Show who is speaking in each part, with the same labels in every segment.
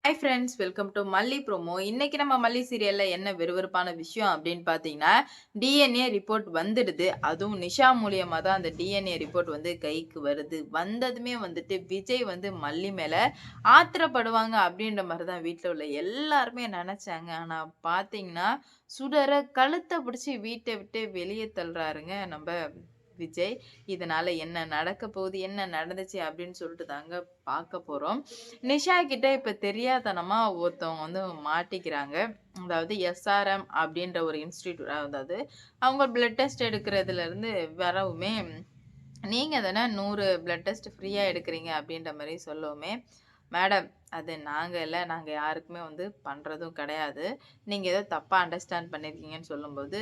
Speaker 1: Hi friends, welcome to மல்லி promo. இன்னைக்கு நம்ம மல்லி சீரியல்ல என்ன விறுவிறுப்பான விஷயம் அப்படின்னு பார்த்தீங்கன்னா, டிஎன்ஏ ரிப்போர்ட் வந்துடுது. அதுவும் நிஷா மூலியமா தான் அந்த டிஎன்ஏ ரிப்போர்ட் வந்து கைக்கு வருது. வந்ததுமே வந்துட்டு விஜய் வந்து மல்லி மேல ஆத்திரப்படுவாங்க அப்படின்ற மாரி தான் வீட்ல உள்ள எல்லாருமே நெனச்சாங்க. ஆனா பார்த்தீங்கன்னா, சுடர கழுத்த பிடிச்சு வீட்ட விட்டு வெளிய தள்ளுறாருங்க நம்ப விஜய். இதனால என்ன நடக்க போகுது? என்ன நடந்துச்சு? அப்படின்னு சொல்லிட்டு தாங்க பார்க்க போறோம். நிஷா கிட்ட இப்ப தெரியாத்தனமா ஒருத்தவங்க வந்து மாட்டிக்கிறாங்க. அதாவது எஸ்ஆர்எம் அப்படின்ற ஒரு இன்ஸ்டிடியூட், அதாவது அவங்க பிளட் டெஸ்ட் எடுக்கிறதுலருந்து வரவுமே, நீங்க தானே 100 பிளட் டெஸ்ட் ஃப்ரீயா எடுக்கிறீங்க அப்படின்ற மாரி சொல்லவுமே, மேடம் அது நாங்க இல்ல. நாங்க யாருக்குமே வந்து பண்றதும் கிடையாது. நீங்க ஏதோ தப்பா அண்டர்ஸ்டாண்ட் பண்ணியிருக்கீங்கன்னு சொல்லும்போது,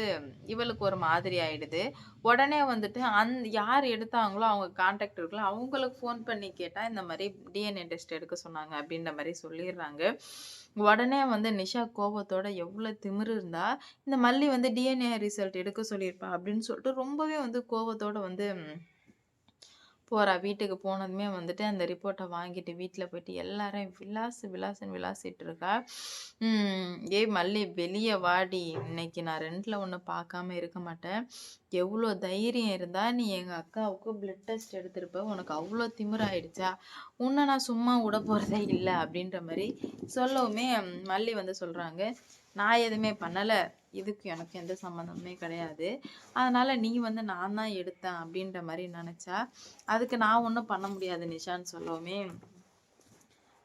Speaker 1: இவளுக்கு ஒரு மாதிரி ஆயிடுது. உடனே வந்துட்டு யார் எடுத்தாங்களோ அவங்க கான்டாக்ட் இருக்குல்ல, அவங்களுக்கு ஃபோன் பண்ணி கேட்டா, இந்த மாரி டிஎன்ஏ டெஸ்ட் எடுக்க சொன்னாங்க அப்படின்ற மாரி சொல்லிர்றாங்க. உடனே வந்து நிஷா கோவத்தோட எவ்ளோ திமிரு இருந்தா, இந்த மல்லி வந்து டிஎன்ஏ ரிசல்ட் எடுக்க சொல்லியிருப்பா அப்படின்னு சொல்லிட்டு ரொம்பவே வந்து கோவத்தோட வந்து போறா. வீட்டுக்கு போனதுமே வந்துட்டு அந்த ரிப்போர்ட்ட வாங்கிட்டு வீட்ல போயிட்டு எல்லாரையும் விலாசுன்னு விளாசிட்டு இருக்கா. "ஏய் மல்லி வெளிய வாடி. இன்னைக்கு நான் 2ல 1 பார்க்காம இருக்க மாட்டேன். எவ்ளோ தைரியம் இருந்தா நீ எங்க அக்காவுக்கு பிளட் டெஸ்ட் எடுத்திருப்ப. உனக்கு அவ்ளோ திமிராயிடுச்சா? உன்ன நான் சும்மா விடப்போறதே இல்ல." அப்படின்ற மாரி சொல்லவுமே மல்லி வந்து சொல்றாங்க, "நான் எதுவுமே பண்ணல. இதுக்கும் எனக்கும் எந்த சம்மந்தமுமே கிடையாது. அதனால நீ வந்து நான் தான் எடுத்தேன் அப்படின்ற மாரி நெனச்சா, அதுக்கு நான் ஒண்ணும் பண்ண முடியாது நிஷான்னு சொல்லவுமே,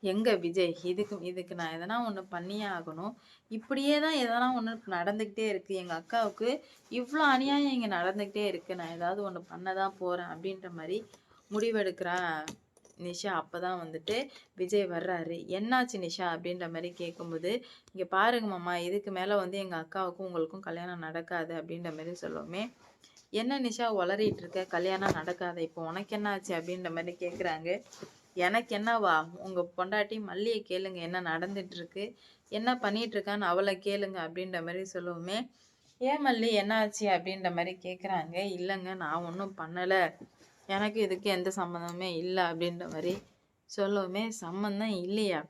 Speaker 1: எங்க விஜய் இதுக்கு இதுக்கு நான் எதனா ஒண்ணு பண்ணியே ஆகணும். இப்படியே தான் எதனா ஒண்ணு நடந்துகிட்டே இருக்கு. எங்க அக்காவுக்கு இவ்ளோ அநியாயம் இங்க நடந்துகிட்டே இருக்கு. நான் ஏதாவது ஒண்ணு பண்ண தான் போறேன் அப்படின்ற மாரி முடிவெடுக்கிறா நிஷா. அப்பதான் வந்துட்டு விஜய் வர்றாரு. "என்னாச்சு நிஷா?" அப்படின்ற மாரி கேட்கும்போது, "இங்க பாருங்க மாமா, இதுக்கு மேல வந்து எங்க அக்காவுக்கும் உங்களுக்கும் கல்யாணம் நடக்காது." அப்படின்ற மாரி சொல்லவுமே, "என்ன நிஷா ஒளறிட்டு இருக்க? கல்யாணம் நடக்காதா? இப்போ உனக்கு என்ன ஆச்சு?" அப்படின்ற மாரி கேட்குறாங்க. "எனக்கு என்னவா? உங்க பொண்டாட்டி மல்லிய கேளுங்க. என்ன நடந்துட்டு இருக்கு? என்ன பண்ணிட்டு இருக்கான்னு அவள கேளுங்க." அப்படின்ற மாரி சொல்லவுமே, "ஏன் மல்லி என்ன ஆச்சு?" அப்படின்ற மாரி கேட்குறாங்க. "இல்லங்க நான் ஒண்ணும் பண்ணல. எனக்கு இதுக்கு எந்த சம்மந்தமுமே இல்ல." அப்படின்ற மாரி சொல்லவுமே, "சம்மந்தம் இல்லையா?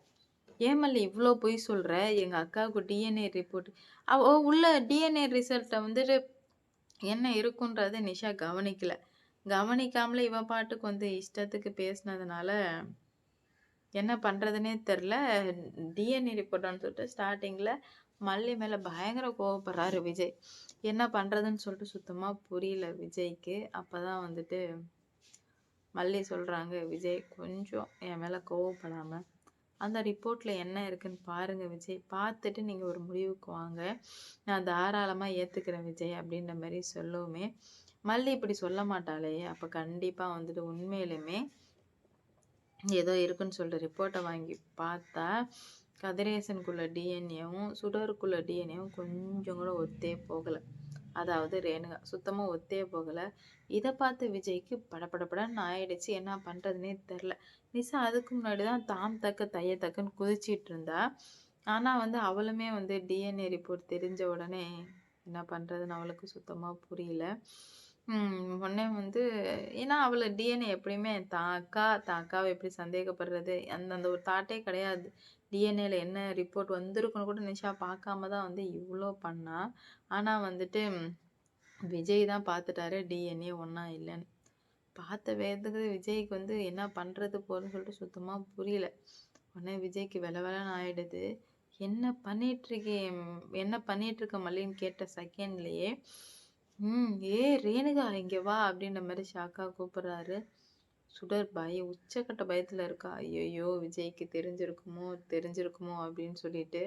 Speaker 1: ஏன் மல்லி இவ்ளோ பொய் சொல்ற? எங்க அக்காவுக்கு டிஎன்ஏ ரிப்போர்ட்." அவ உள்ள டிஎன்ஏ ரிசல்ட்ட வந்துட்டு என்ன இருக்குன்றத நிஷா கவனிக்கல. கவனிக்காமலே இவ பாட்டுக்கு வந்து இஷ்டத்துக்கு பேசினதுனால, என்ன பண்றதுன்னே தெரியல. டிஎன்ஏ ரிப்போர்ட்டான்னு சொல்லிட்டு ஸ்டார்ட்டிங்ல மல்லி மேல பயங்கர கோவப்படுறாரு விஜய். என்ன பண்றதுன்னு சொல்லிட்டு சுத்தமா புரியல விஜய்க்கு. அப்பதான் வந்துட்டு மல்லி சொல்றாங்க, "விஜய் கொஞ்சம் என் மேல கோவப்படாம அந்த ரிப்போர்ட்ல என்ன இருக்குன்னு பாருங்க விஜய். பார்த்துட்டு நீங்க ஒரு முடிவுக்கு வாங்க. நான் தாராளமா ஏத்துக்கிறேன் விஜய்." அப்படின்ற மாரி சொல்லவுமே, மல்லி இப்படி சொல்ல மாட்டாளே! அப்ப கண்டிப்பா வந்துட்டு உண்மையிலுமே ஏதோ இருக்குன்னு சொல்லிட்டு ரிப்போர்ட்ட வாங்கி பார்த்தா, கதிரேசனுக்குள்ள டிஎன்ஏவும், சுடருக்குள்ள டிஎன்ஏவும் கொஞ்சம் கூட ஒத்தே போகல. அதாவது ரேணுகா சுத்தமா ஒத்தே போகல. இத பார்த்து விஜய்க்கு படபடபடன்னு ஆயிடுச்சு. என்ன பண்றதுன்னே தெரியல. நிஷா அதுக்கு முன்னாடி தான் தாம் தக்க தைய தக்கன்னு குதிச்சிட்டு இருந்தா. ஆனா வந்து அவளுமே வந்து டிஎன்ஏ ரிப்போர்ட் தெரிஞ்ச உடனே என்ன பண்றதுன்னு அவளுக்கு சுத்தமா புரியல. உடனே வந்து ஏன்னா அவள டிஎன்ஏ எப்படியுமே தான் அக்காவ எப்படி சந்தேகப்படுறது? அந்த அந்த ஒரு தாட்டே கிடையாது. டிஎன்ஏல என்ன ரிப்போர்ட் வந்திருக்குன்னு கூட நிஷா பார்க்காம தான் வந்து இவ்ளோ பண்ணா. ஆனா வந்துட்டு விஜய் தான் பார்த்துட்டாரு டிஎன்ஏ ஒண்ணா இல்லன்னு. பார்த்த வேகத்துக்கு விஜய்க்கு வந்து என்ன பண்றது போறதுன்னு சொல்லிட்டு சுத்தமா புரியல. உடனே விஜய்க்கு வெல வெலன்னு ஆயிடுது. "என்ன பண்ணிட்டு இருக்கே என்ன பண்ணிட்டு இருக்க மல்லின்னு?" கேட்ட செகண்ட்லயே, "ஏய் ரேணுகா இங்க வா." அப்படின்ற மாரி ஷாக்கா கூப்பிடுறாரு. சுடர் உச்சக்கட்ட பயத்துல இருக்கா. ஐயையோ! விஜய்க்கு தெரிஞ்சிருக்குமோ அப்படின்னு சொல்லிட்டு.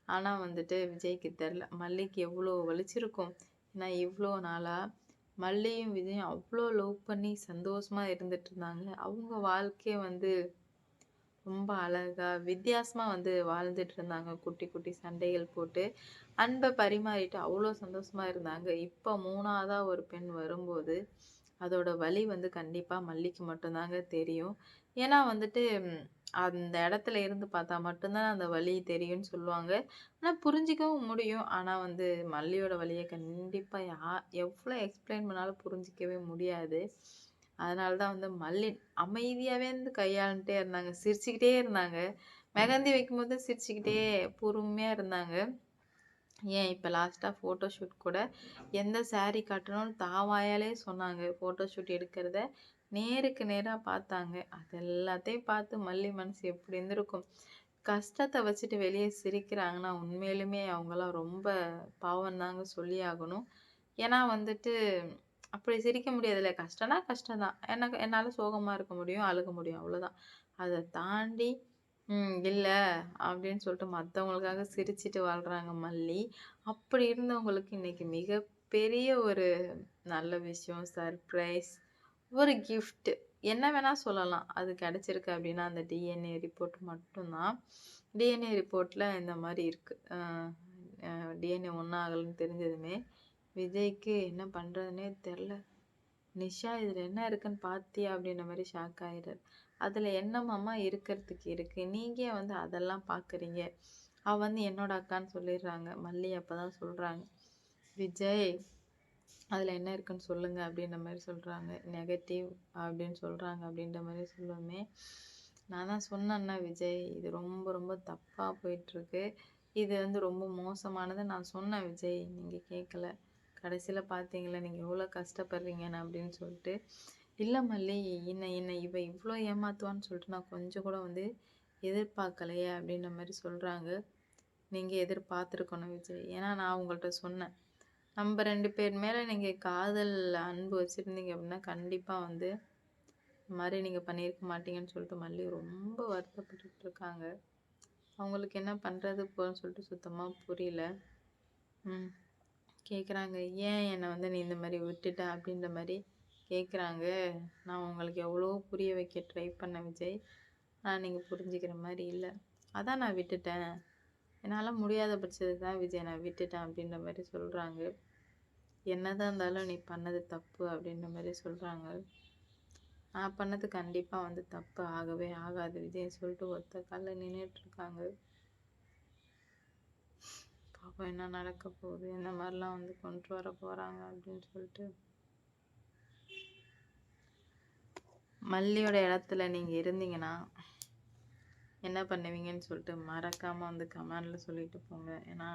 Speaker 1: ஆனா வந்துட்டு விஜய்க்கு தெரியல. மல்லிக்கு எவ்ளோ வலிச்சிருக்கும். ஏன்னா இவ்ளோ நாளா மல்லியும் விஜயும் அவ்ளோ லவ் பண்ணி சந்தோஷமா இருந்துட்டு இருந்தாங்க. அவங்க வாழ்க்கைய வந்து ரொம்ப அழகா, வித்தியாசமா வந்து வாழ்ந்துட்டு இருந்தாங்க. குட்டி குட்டி சண்டைகள் போட்டு, அன்ப பரிமாறிட்டு அவ்ளோ சந்தோஷமா இருந்தாங்க. இப்ப 3வதா ஒரு பெண் வரும்போது, அதோட வலி வந்து கண்டிப்பா மல்லிக்கு மட்டும் தாங்க தெரியும். ஏன்னா வந்துட்டு அந்த இடத்துல இருந்து பார்த்தா மட்டும் தான் அந்த வலி தெரியும்னு சொல்லுவாங்க. ஆனா புரிஞ்சிக்கவும் முடியும். ஆனா வந்து மல்லியோட வலிய கண்டிப்பா எவ்ளோ எக்ஸ்பிளைன் பண்ணாலும் புரிஞ்சிக்கவே முடியாது. அதனால தான் வந்து மல்லி அமைதியாவே இருந்து கையாண்டுட்டே இருந்தாங்க. சிரிச்சுக்கிட்டே இருந்தாங்க. மெஹந்தி வைக்கும்போது சிரிச்சுக்கிட்டே பொறுமையா இருந்தாங்க. ஏன் இப்ப லாஸ்ட்டா ஃபோட்டோ ஷூட் கூட எந்த சாரி கட்டணும்னு வாயாலே சொன்னாங்க. ஃபோட்டோ ஷூட் எடுக்கிறத நேருக்கு நேரா பார்த்தாங்க. அது எல்லாத்தையும் பார்த்து மல்லி மனசு எப்படி இருந்திருக்கும்? கஷ்டத்த வச்சுட்டு வெளிய சிரிக்கிறாங்கன்னா, உண்மையிலுமே அவங்கலாம் ரொம்ப பாவம் தாங்க சொல்லியே ஆகணும். ஏன்னா வந்துட்டு அப்படி சிரிக்க முடியாதுல்ல. கஷ்டம்னா கஷ்டம் தான். எனக்கு என்னால சோகமா இருக்க முடியும், அழுக முடியும் அவ்வளோதான். அத தாண்டி இல்ல அப்படின்னு சொல்லிட்டு மத்தவங்களுக்காக சிரிச்சுட்டு வாழ்றாங்க மல்லி. அப்படி இருந்தவங்களுக்கு இன்னைக்கு மிகப்பெரிய ஒரு நல்ல விஷயம், சர்ப்ரைஸ், ஒரு கிஃப்ட் என்ன வேணா சொல்லலாம். அது கிடைச்சிருக்கு அப்படின்னா, அந்த டிஎன்ஏ ரிப்போர்ட் மட்டும் தான். டிஎன்ஏ ரிப்போர்ட்ல இந்த மாரி இருக்கு. அ டிஎன்ஏ ஒண்ணா ஆகலன்னு தெரிஞ்சதுமே, விஜய்க்கு என்ன பண்றதுன்னே தெர்ல. "நிஷா இதுல என்ன இருக்குன்னு பாத்தியா?" அப்படின்ற மாரி ஷாக் ஆயிறாரு. "அதுல என்னமாம்மா இருக்கறதுக்கு இருக்கு? நீங்க ஏன் வந்து அதெல்லாம் பாக்குறீங்க?" அவ வந்து என்னோட அக்கான்னு சொல்லிடுறாங்க. மல்லி அப்பதான் சொல்றாங்க. "விஜய் அதுல என்ன இருக்குன்னு சொல்லுங்க" அப்படின்ற மாரி சொல்றாங்க. நெகட்டிவ் அப்படின்னு சொல்றாங்க அப்படின்ற மாரி சொல்லவுமே, நான் தான் சொன்னேன்ல விஜய், இது ரொம்ப ரொம்ப தப்பா போயிட்டுருக்கு. இது வந்து ரொம்ப மோசமானது நான் சொன்னேன் விஜய். நீங்க கேட்கல. கடைசியில பார்த்தீங்கல்ல நீங்க எவ்வளோ கஷ்டப்படுறீங்கன்னு அப்படின்னு சொல்லிட்டு. இல்ல மல்லி, என்ன என்ன இவ இவ்ளோ ஏமாத்துவான்னு சொல்லிட்டு நான் கொஞ்சம் கூட வந்து எதிர்பார்க்கலையே அப்படின்ற மாரி சொல்றாங்க. நீங்க எதிர்பார்த்துருக்கணும் விஜய். ஏன்னா நான் உங்கள்ட்ட சொன்னேன். நம்ம 2 பேர் மேல நீங்க காதல், அன்பு வச்சிருந்தீங்க அப்படின்னா, கண்டிப்பா வந்து இந்த மாரி நீங்க பண்ணியிருக்க மாட்டீங்கன்னு சொல்லிட்டு மல்லி ரொம்ப வருத்தப்பட்டுட்டு இருக்காங்க. அவங்களுக்கு என்ன பண்றது போன்னு சொல்லிட்டு சுத்தமா புரியல. ம். கேட்குறாங்க, "ஏன் என்ன வந்து நீ இந்த மாரி விட்டுட்ட?" அப்படின்ற மாரி கேட்குறாங்க. நான் உங்களுக்கு எவ்வளவோ புரிய வைக்க ட்ரை பண்ணேன் விஜய். ஆனா நீங்க புரிஞ்சுக்கிற மாரி இல்ல. அதான் நான் விட்டுட்டேன். என்னால முடியாத பட்சத்துக்கு தான் விஜய் நான் விட்டுட்டேன் அப்படின்ற மாரி சொல்றாங்க. என்னதான் இருந்தாலும் நீ பண்ணது தப்பு அப்படின்ற மாரி சொல்றாங்க. நான் பண்ணது கண்டிப்பா வந்து தப்பு ஆகவே ஆகாது விஜய்ன்னு சொல்லிட்டு ஒத்த கால்ல நின்னுட்டு இருக்காங்க. பாப்போம் என்ன நடக்க போகுது? என்ன மாரிலாம் வந்து கொண்டு வர போறாங்க அப்படின்னு சொல்லிட்டு. மல்லியோட இடத்துல நீங்க இருந்தீங்கன்னா, என்ன பண்ணுவீங்கன்னு சொல்லிட்டு மறக்காம வந்து கமெண்ட்ல சொல்லிட்டு போங்க. ஏன்னா,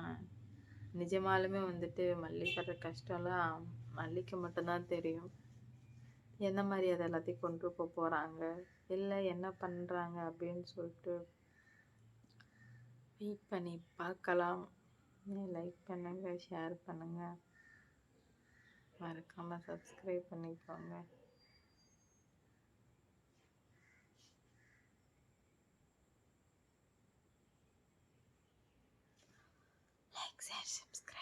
Speaker 1: நிஜமாலுமே வந்துட்டு மல்லி படுற கஷ்டம்லாம் மல்லிக்கு மட்டும் தான் தெரியும். எந்த மாரி அத எல்லாத்தையும் கொண்டு போறாங்க, இல்ல என்ன பண்றாங்க அப்படின்னு சொல்லிட்டு வெயிட் பண்ணி பார்க்கலாம். லைக் பண்ணுங்க, ஷேர் பண்ணுங்க, மறக்காம சப்ஸ்கிரைப் பண்ணிக்கோங்க. Like, share, subscribe.